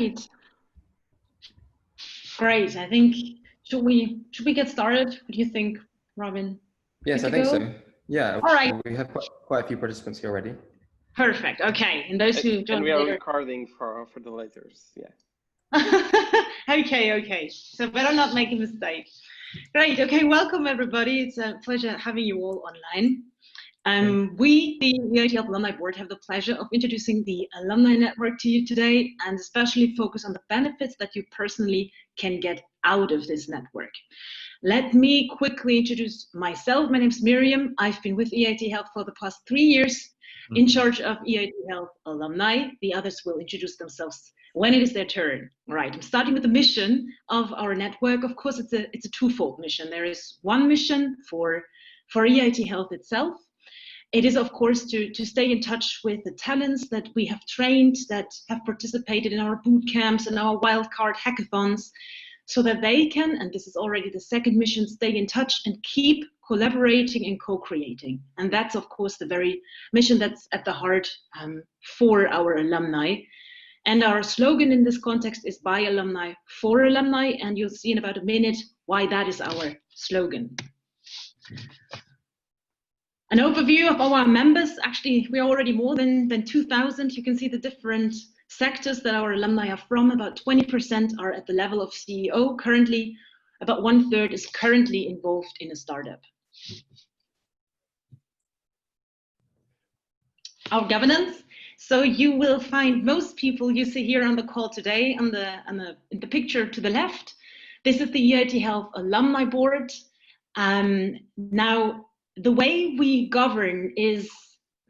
right. Great. I think should we get started? What do you think, Robin? Yes, I think so. Yeah. All right. We have quite a few participants here already. Perfect. Okay. And those who join and we are later... recording for the laters. Yeah. Okay. So better not make a mistake. Great. Okay. Welcome everybody. It's a pleasure having you all online. We, the EIT Health Alumni Board, have the pleasure of introducing the Alumni Network to you today, and especially focus on the benefits that you personally can get out of this network. Let me quickly introduce myself. My name is Miriam. I've been with EIT Health for the past 3 years, in charge of EIT Health Alumni. The others will introduce themselves when it is their turn. All right, I'm starting with the mission of our network. Of course, it's a twofold mission. There is one mission for EIT Health itself. It is, of course, to stay in touch with the talents that we have trained, that have participated in our boot camps and our wildcard hackathons, so that they can, and this is already the second mission, stay in touch and keep collaborating and co-creating. And that's, of course, the very mission that's at the heart for our alumni. And our slogan in this context is by alumni, for alumni, and you'll see in about a minute why that is our slogan. An overview of our members. Actually, we are already more than 2,000. You can see the different sectors that our alumni are from. About 20% are at the level of CEO currently. About 1/3 is currently involved in a startup. Our governance. So you will find most people you see here on the call today in the picture to the left. This is the EIT Health Alumni Board. Now, the way we govern is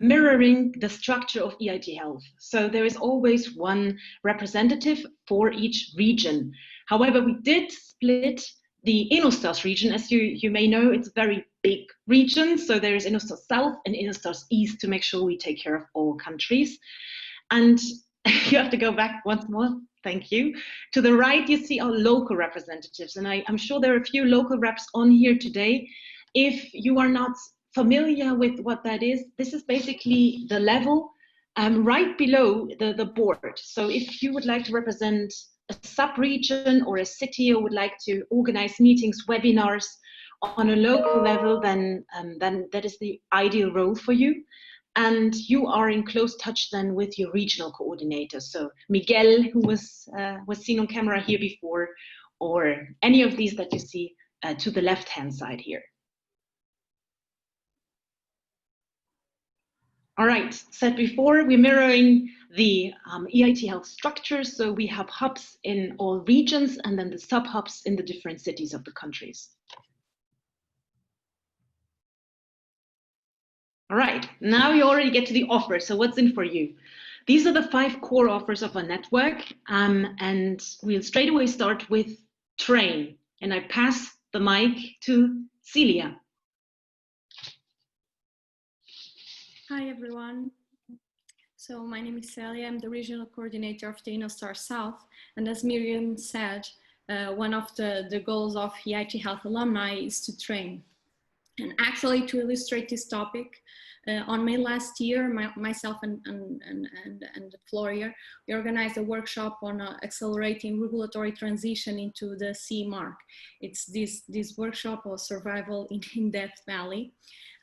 mirroring the structure of EIT Health. So there is always one representative for each region. However, we did split the InnoStars region. As you may know, it's a very big region. So there is InnoStars South and InnoStars East to make sure we take care of all countries. And you have to go back once more. Thank you. To the right, you see our local representatives. And I'm sure there are a few local reps on here today. If you are not familiar with what that is, this is basically the level right below the board. So if you would like to represent a sub-region or a city, or would like to organize meetings, webinars on a local level, then that is the ideal role for you. And you are in close touch then with your regional coordinator. So Miguel, who was seen on camera here before, or any of these that you see to the left-hand side here. All right, said before, we're mirroring the EIT Health structure. So we have hubs in all regions and then the sub-hubs in the different cities of the countries. All right, now you already get to the offer. So what's in for you? These are the 5 core offers of our network. And we'll straight away start with train. And I pass the mic to Celia. Hi, everyone. So my name is Celia. I'm the regional coordinator of the InnoStar South. And as Miriam said, one of the goals of EIT Health Alumni is to train. And actually, to illustrate this topic, on May last year, myself and Floria, we organized a workshop on accelerating regulatory transition into the CE mark. It's this workshop of survival in Death Valley.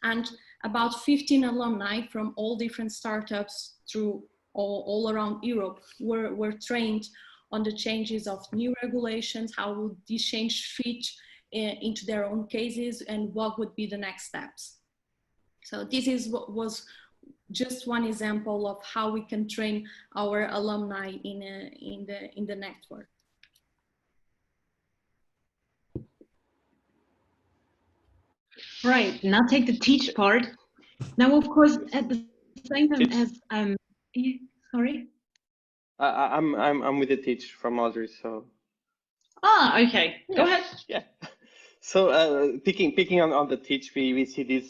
And about 15 alumni from all different startups through all around Europe were trained on the changes of new regulations, how would these change fit into their own cases, and what would be the next steps. So this is what was just one example of how we can train our alumni in the network. Right, now take the teach part. Now, of course, at the same time as sorry. I'm with the teach from Audrey, so. Ah, okay. Yeah. Go ahead. Yeah. So picking on the teach, we see this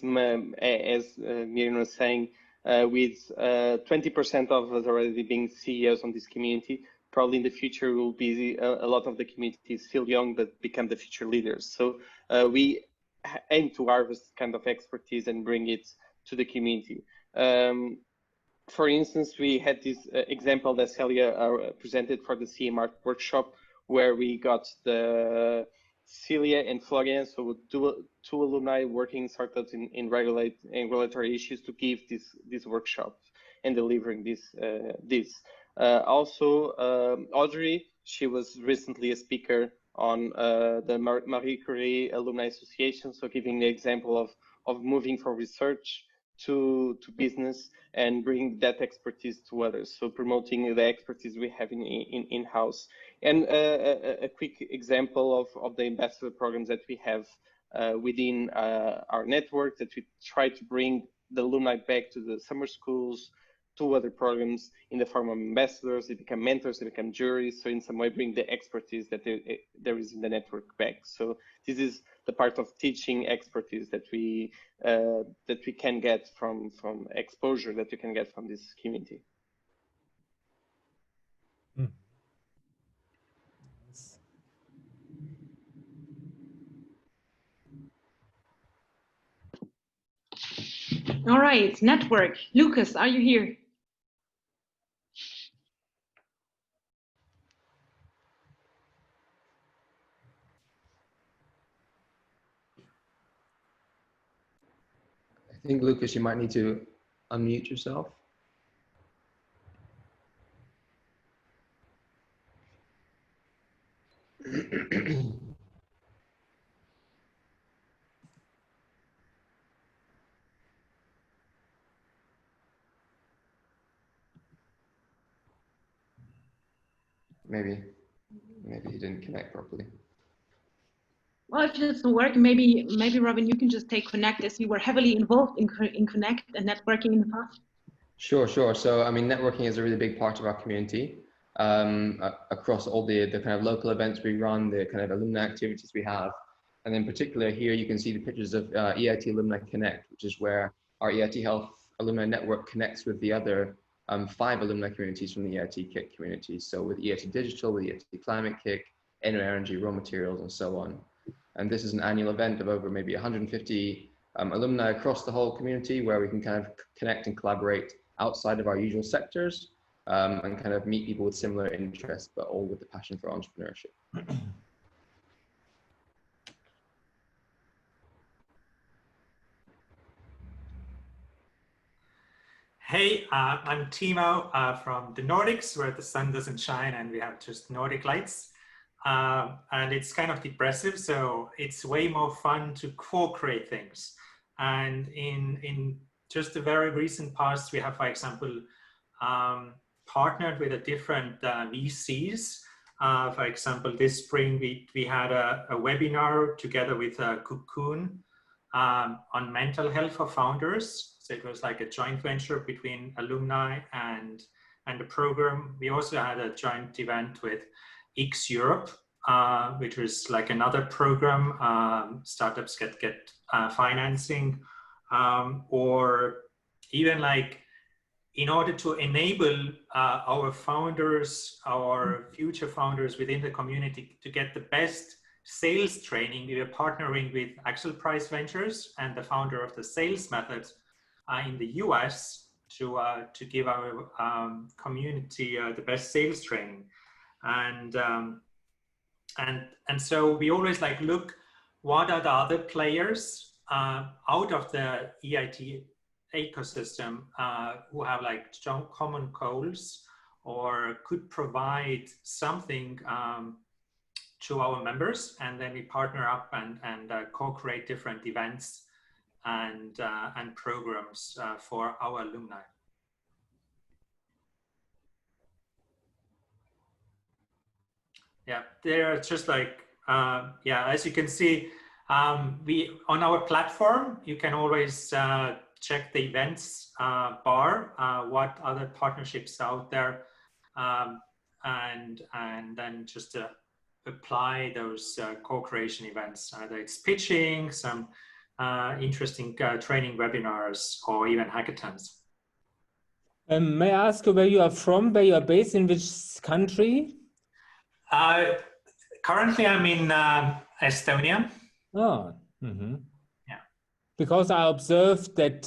as Miriam was saying, with 20% of us already being CEOs on this community. Probably in the future will be a lot of the community is still young, but become the future leaders. So we aim to harvest kind of expertise and bring it to the community. for instance, we had this example that Celia presented for the CMART workshop, where we got the Celia and Florian, so two alumni working startups in regulatory issues, to give this workshop and delivering this. Also, Audrey, she was recently a speaker on the Marie Curie Alumni Association, so giving the example of moving from research to business and bring that expertise to others. So promoting the expertise we have in-house. And a quick example of the ambassador programs that we have within our network, that we try to bring the alumni back to the summer schools, to other programs in the form of ambassadors. They become mentors, they become juries. So in some way bring the expertise that there is in the network back. So this is the part of teaching expertise that we can get from exposure that we can get from this community. All right, network. Lucas, are you here? I think, Lucas, you might need to unmute yourself. Maybe he didn't connect properly. Well, if it doesn't work, maybe Robin, you can just take Connect, as you were heavily involved in Connect and networking in the past. Sure. So, I mean, networking is a really big part of our community. Across all the kind of local events we run, the kind of alumni activities we have. And in particular here, you can see the pictures of EIT Alumni Connect, which is where our EIT Health Alumni Network connects with the other 5 alumni communities from the EIT KIC community. So with EIT Digital, with EIT Climate KIC, Energy, Raw Materials, and so on. And this is an annual event of over maybe 150 alumni across the whole community, where we can kind of connect and collaborate outside of our usual sectors, and kind of meet people with similar interests, but all with the passion for entrepreneurship. Hey, I'm Timo from the Nordics, where the sun doesn't shine and we have just Nordic lights. And it's kind of depressive, so it's way more fun to co-create things. And in just the very recent past, we have, for example, partnered with a different VCs. For example, this spring we had a webinar together with Cocoon on mental health for founders. So it was like a joint venture between alumni and the program. We also had a joint event with X Europe, which was like another program. Startups get financing, or even like in order to enable our founders, our future founders within the community to get the best sales training, we were partnering with Axel Price Ventures and the founder of the sales method in the US to give our community the best sales training. And so we always like look what are the other players out of the EIT ecosystem who have like common goals or could provide something to our members, and then we partner up and co-create different events and programs for our alumni. Yeah, they're just like, yeah, as you can see, we on our platform, you can always check the events bar, what other partnerships out there, and then just apply those co-creation events. Either it's pitching, some interesting training webinars, or even hackathons. May I ask you where you are from, where you are based, in which country? Currently, I'm in Estonia. Oh, mm-hmm. Yeah. because I observed that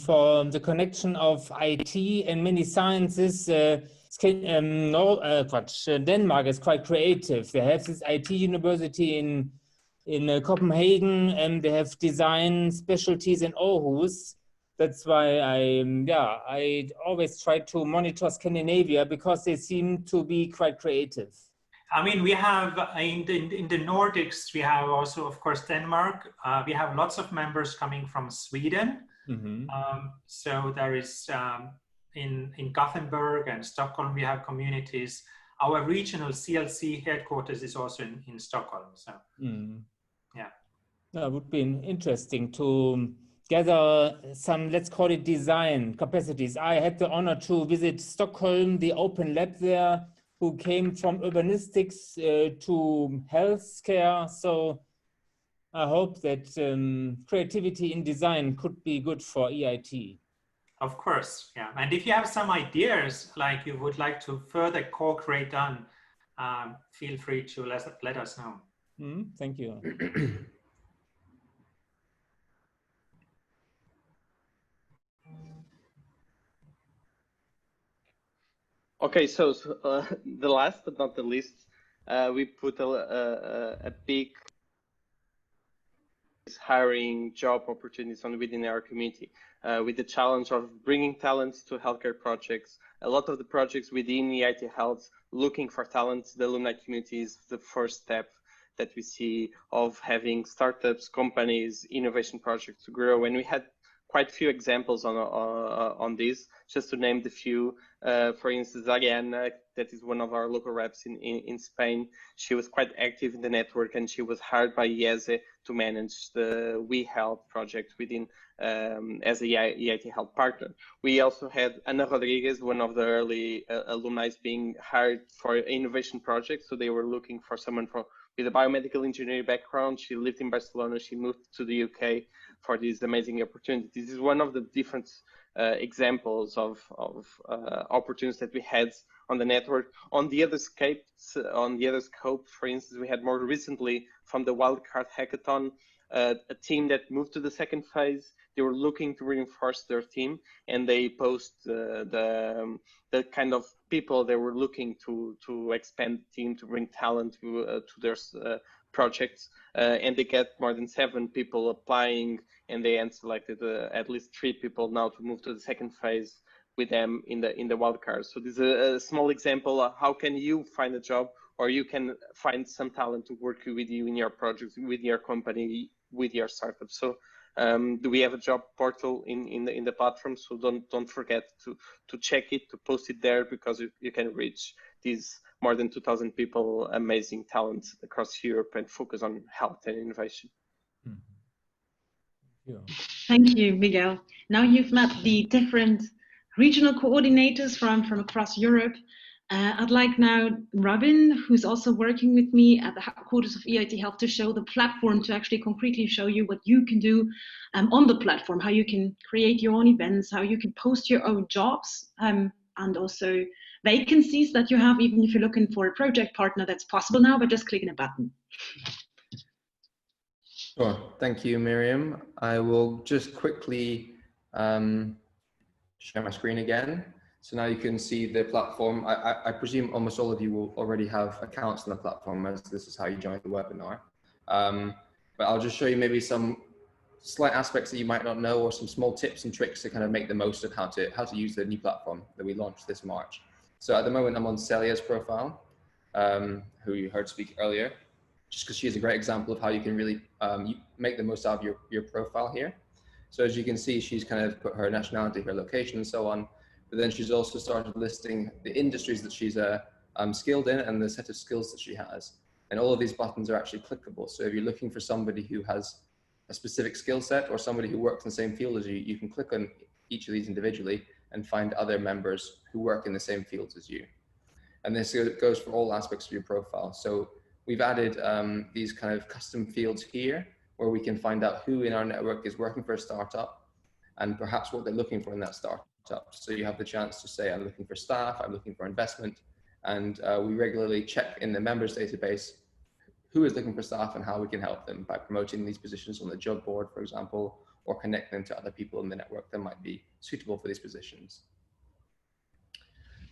for the connection of IT and many sciences, Denmark is quite creative. They have this IT university in Copenhagen, and they have design specialties in Aarhus. That's why I always try to monitor Scandinavia, because they seem to be quite creative. I mean, we have in the Nordics, we have also, of course, Denmark. We have lots of members coming from Sweden. Mm-hmm. So there is in Gothenburg and Stockholm, we have communities. Our regional CLC headquarters is also in Stockholm. So yeah, that would be interesting to gather some, let's call it, design capacities. I had the honor to visit Stockholm, the open lab there, who came from urbanistics to healthcare. So I hope that creativity in design could be good for EIT. Of course, yeah. And if you have some ideas, like you would like to further co-create on, feel free to let us know. Thank you. Okay, so the last but not the least, we put a big hiring job opportunities on within our community, with the challenge of bringing talents to healthcare projects. A lot of the projects within EIT Health looking for talents, the alumni community is the first step that we see of having startups, companies, innovation projects to grow. And we had quite a few examples on this, just to name the few. For instance, again, that is one of our local reps in Spain. She was quite active in the network, and she was hired by IESE to manage the We Health project within as a EIT Health partner. We also had Ana Rodriguez, one of the early alumni, being hired for innovation projects. So they were looking for someone with a biomedical engineering background. She lived in Barcelona. She moved to the UK for this amazing opportunity. This is one of the different examples of opportunities that we had on the network. On the other scope, for instance, we had more recently from the Wildcard Hackathon, a team that moved to the second phase. They were looking to reinforce their team, and they post the kind of people they were looking to expand the team, to bring talent to their projects, and they get more than 7 people applying, and they had selected at least 3 people now to move to the second phase with them in the wildcard. So this is a small example of how can you find a job, or you can find some talent to work with you in your projects, with your company, with your startup. So we have a job portal in the platform, so don't forget to check it, to post it there, because you can reach these more than 2,000 people, amazing talents across Europe, and focus on health and innovation. Yeah. Thank you, Miguel. Now you've met the different regional coordinators from across Europe. I'd like now Robin, who's also working with me at the headquarters of EIT Health, to show the platform, to actually concretely show you what you can do on the platform, how you can create your own events, how you can post your own jobs, and also vacancies that you have, even if you're looking for a project partner. That's possible now by just clicking a button. Sure. Thank you, Miriam. I will just quickly share my screen again. So now you can see the platform. I presume almost all of you will already have accounts on the platform, as this is how you join the webinar. But I'll just show you maybe some slight aspects that you might not know, or some small tips and tricks to kind of make the most of how to use the new platform that we launched this March. So at the moment, I'm on Celia's profile, who you heard speak earlier, just because she's a great example of how you can really make the most out of your profile here. So as you can see, she's kind of put her nationality, her location, and so on. But then she's also started listing the industries that she's skilled in and the set of skills that she has. And all of these buttons are actually clickable. So if you're looking for somebody who has a specific skill set, or somebody who works in the same field as you, you can click on each of these individually and find other members who work in the same fields as you. And this goes for all aspects of your profile. So we've added these kind of custom fields here, where we can find out who in our network is working for a startup and perhaps what they're looking for in that startup. So you have the chance to say, I'm looking for staff, I'm looking for investment. And we regularly check in the members database who is looking for staff and how we can help them by promoting these positions on the job board, for example, or connect them to other people in the network that might be suitable for these positions.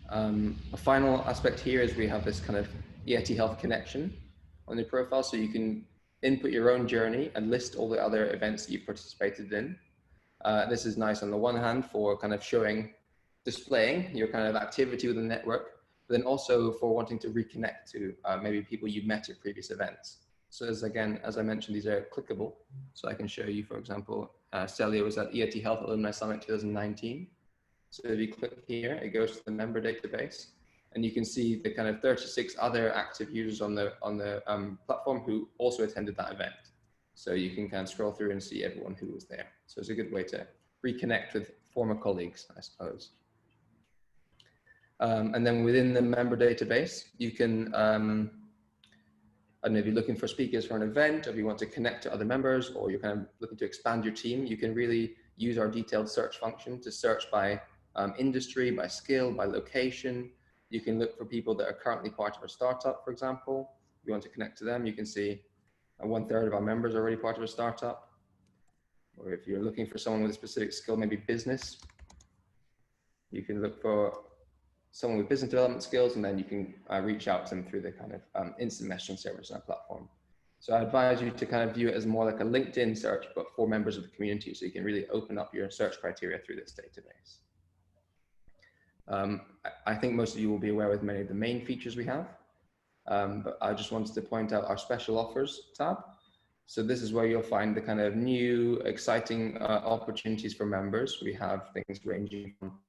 A final aspect here is we have this kind of EIT Health connection on your profile, so you can input your own journey and list all the other events that you've participated in. This is nice on the one hand for kind of displaying your kind of activity with the network, but then also for wanting to reconnect to maybe people you've met at previous events. So as I mentioned, these are clickable. So I can show you, for example, Celia was at EIT Health Alumni Summit 2019. So if you click here, it goes to the member database, and you can see the kind of 36 other active users on the platform who also attended that event. So you can kind of scroll through and see everyone who was there. So it's a good way to reconnect with former colleagues, I suppose. And then within the member database, you can, I don't know, if you're looking for speakers for an event, or if you want to connect to other members, or you're kind of looking to expand your team, you can really use our detailed search function to search by industry, by skill, by location. You can look for people that are currently part of a startup, for example. If you want to connect to them, you can see 1/3 of our members are already part of a startup. Or if you're looking for someone with a specific skill, maybe business, you can look for someone with business development skills, and then you can reach out to them through the kind of instant messaging service on our platform. So I advise you to kind of view it as more like a LinkedIn search, but for members of the community, so you can really open up your search criteria through this database. I think most of you will be aware with many of the main features we have, but I just wanted to point out our special offers tab. So this is where you'll find the kind of new, exciting opportunities for members. We have things ranging from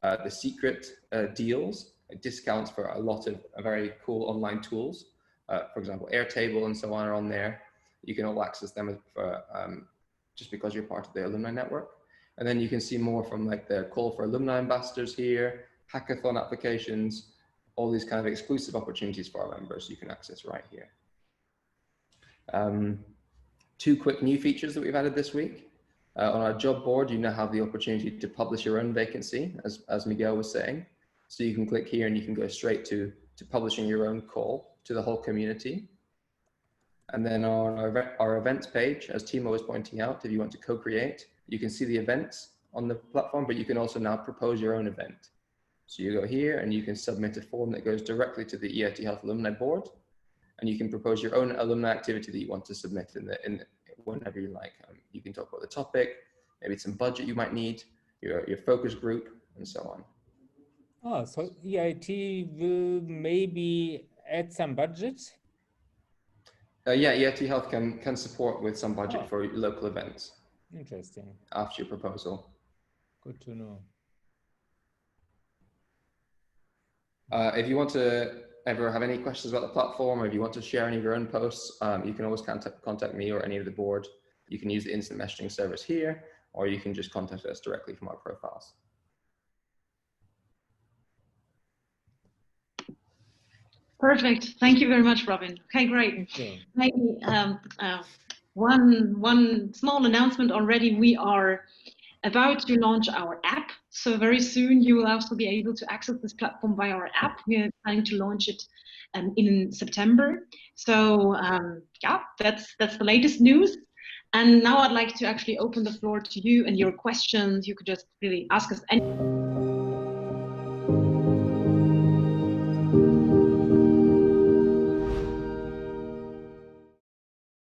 the secret deals, discounts for a lot of very cool online tools. For example, Airtable and so on are on there. You can all access them for, just because you're part of the alumni network. And then you can see more from like the call for alumni ambassadors here, hackathon applications, all these kind of exclusive opportunities for our members you can access right here. Two quick new features that we've added this week. On our job board, you now have the opportunity to publish your own vacancy, as Miguel was saying. So you can click here and you can go straight to publishing your own call to the whole community. And then on our events page, as Timo was pointing out, if you want to co-create, you can see the events on the platform, but you can also now propose your own event. So you go here and you can submit a form that goes directly to the EIT Health Alumni Board, and you can propose your own alumni activity that you want to submit whenever you like. You can talk about the topic, maybe some budget you might need, your focus group, and so on. Oh, so EIT will maybe add some budget? Yeah, EIT Health can support with some budget for local events. Interesting. After your proposal. Good to know. If you want to ever have any questions about the platform, or if you want to share any of your own posts, you can always contact me or any of the board. You can use the instant messaging service here, or you can just contact us directly from our profiles. Perfect. Thank you very much, Robin. Okay, great. Maybe one small announcement already. We are about to launch our app. So very soon you will also be able to access this platform via our app. We are planning to launch it in September. So yeah, that's the latest news. And now I'd like to actually open the floor to you and your questions. You could just really ask us any